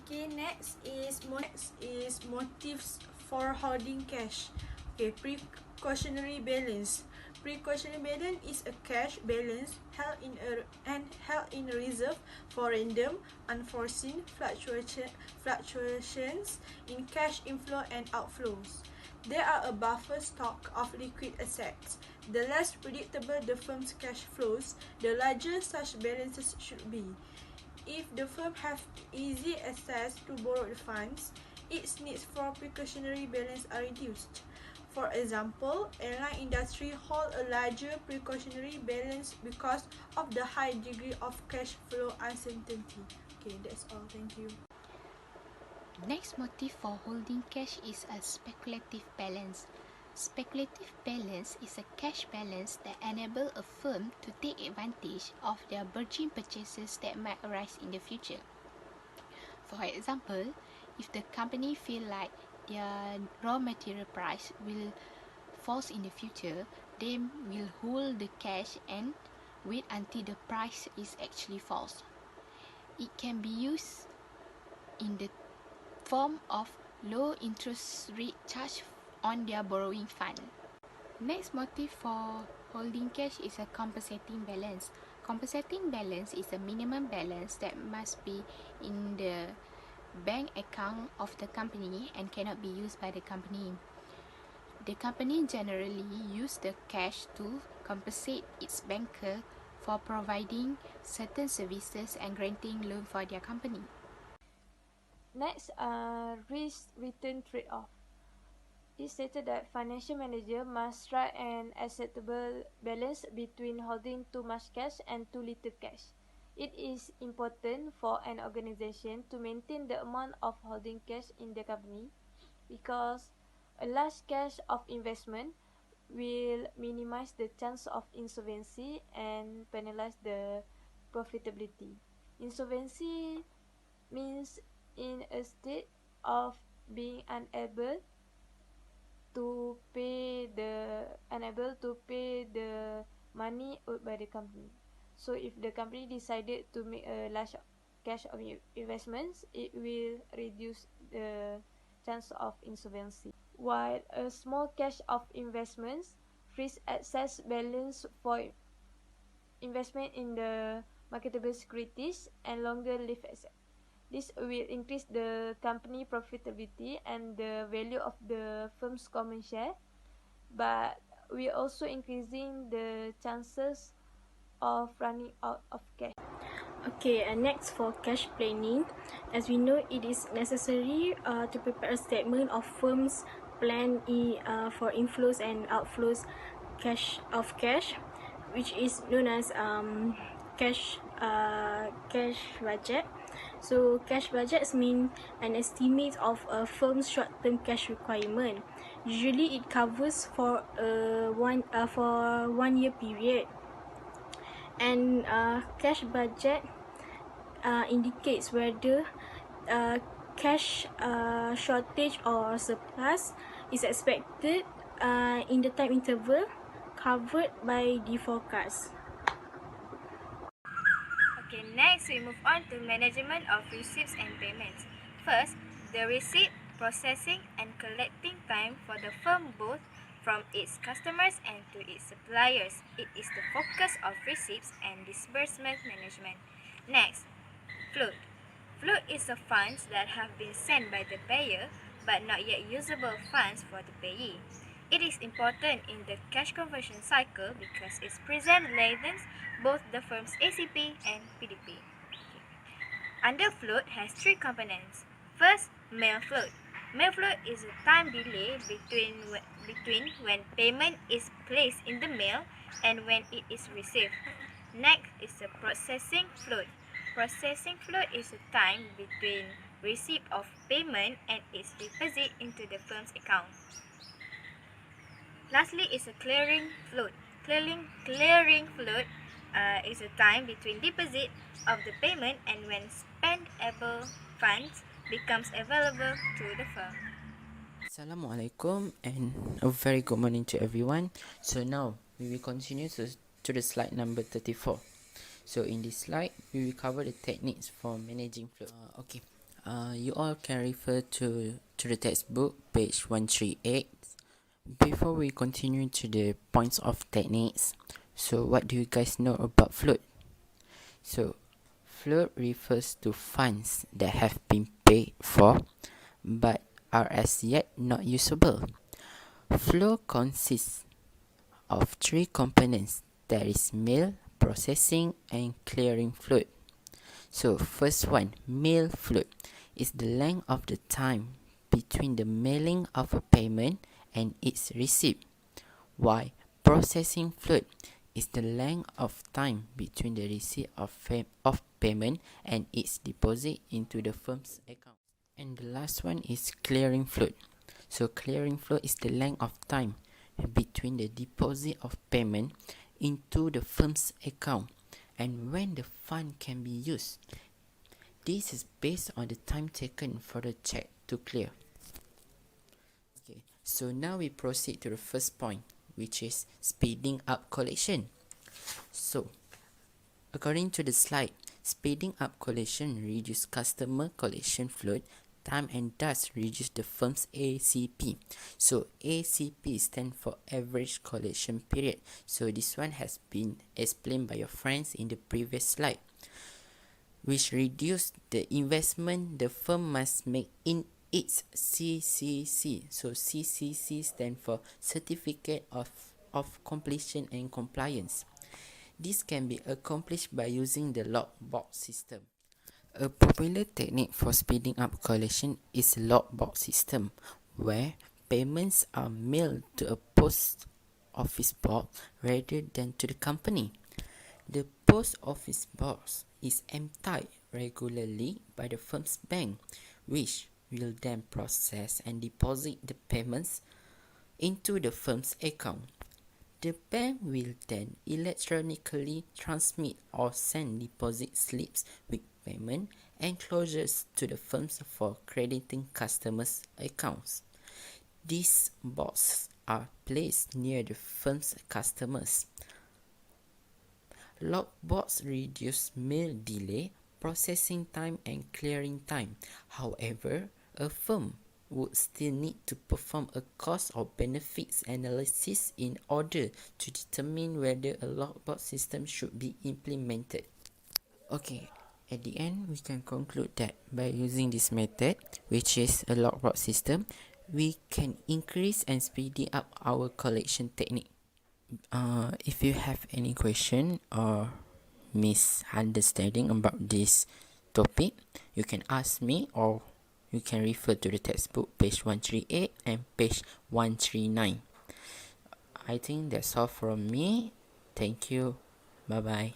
Okay, next is motives for holding cash. Okay, precautionary balance. Precautionary balance is a cash balance held in reserve for random, unforeseen fluctuations in cash inflow and outflows. They are a buffer stock of liquid assets. The less predictable the firm's cash flows, the larger such balances should be. If the firm has easy access to borrowed funds, its needs for precautionary balance are reduced. For example, airline industry hold a larger precautionary balance because of the high degree of cash flow uncertainty. Okay, that's all. Thank you. Next motive for holding cash is a speculative balance. Speculative balance is a cash balance that enables a firm to take advantage of their burgeoning purchases that might arise in the future. For example, if the company feel like their raw material price will fall in the future, they will hold the cash and wait until the price is actually falls. It can be used in the form of low interest rate charge on their borrowing fund. Next motive for holding cash is a compensating balance. Compensating balance is a minimum balance that must be in the bank account of the company and cannot be used by the company. The company generally use the cash to compensate its banker for providing certain services and granting loan for their company. Next, risk-return trade-off. It stated that financial manager must strike an acceptable balance between holding too much cash and too little cash. It is important for an organization to maintain the amount of holding cash in the company because a large cash of investment will minimize the chance of insolvency and penalize the profitability. Insolvency means in a state of being unable to pay the money owed by the company. So if the company decided to make a large cash of investments, it will reduce the chance of insolvency. While a small cash of investments frees excess balance for investment in the marketable securities and longer lived assets. This will increase the company profitability and the value of the firm's common share, but we also increasing the chances of running out of cash. Okay, and next for cash planning. As we know, it is necessary to prepare a statement of firm's plan for inflows and outflows cash, which is known as cash budget. So cash budgets mean an estimate of a firm's short-term cash requirement. Usually, it covers for one year period. And cash budget indicates whether cash shortage or surplus is expected in the time interval covered by the forecast. Okay, next we move on to management of receipts and payments. First, the receipt, processing and collecting time for the firm both from its customers and to its suppliers. It is the focus of receipts and disbursement management. Next, float. Float is the funds that have been sent by the payer but not yet usable funds for the payee. It is important in the cash conversion cycle because it presents lengthens both the firm's ACP and PDP. Under float has three components. First, mail float. Mail float is a time delay between when payment is placed in the mail and when it is received. Next is the processing float. Processing float is a time between receipt of payment and its deposit into the firm's account. Lastly is a clearing float. Clearing float is a time between deposit of the payment and when spendable funds becomes available to the firm. Assalamualaikum and a very good morning to everyone. So now we will continue to the slide number 34. So in this slide we will cover the techniques for managing float. You all can refer to the textbook, page 138. Before we continue to the points of techniques, so what do you guys know about float? So, float refers to funds that have been paid for but are as yet not usable. Flow consists of three components, that is mail, processing, and clearing float. So first one, mail float, is the length of the time between the mailing of a payment and its receipt, while processing float is the length of time between the receipt of payment and its deposit into the firm's account. And the last one is clearing float. So clearing float is the length of time between the deposit of payment into the firm's account and when the fund can be used. This is based on the time taken for the check to clear. Okay, so now we proceed to the first point, which is speeding up collection. So, according to the slide, speeding up collection reduces customer collection float time and thus reduce the firm's ACP. So ACP stands for average collection period. So this one has been explained by your friends in the previous slide, which reduce the investment the firm must make in its CCC. So CCC stands for Certificate of Completion and Compliance. This can be accomplished by using the logbox system. A popular technique for speeding up collection is logbox system, where payments are mailed to a post office box rather than to the company. The post office box is emptied regularly by the firm's bank, which will then process and deposit the payments into the firm's account. The bank will then electronically transmit or send deposit slips with payment enclosures to the firms for crediting customers' accounts. These boxes are placed near the firm's customers. Logbox reduce mail delay, processing time, and clearing time. However, a firm would still need to perform a cost or benefits analysis in order to determine whether a logbox system should be implemented. Okay, at the end, we can conclude that by using this method, which is a logbox system, we can increase and speed up our collection technique. If you have any question or misunderstanding about this topic, you can ask me or you can refer to the textbook page 138 and page 139. I think that's all from me. Thank you. Bye bye.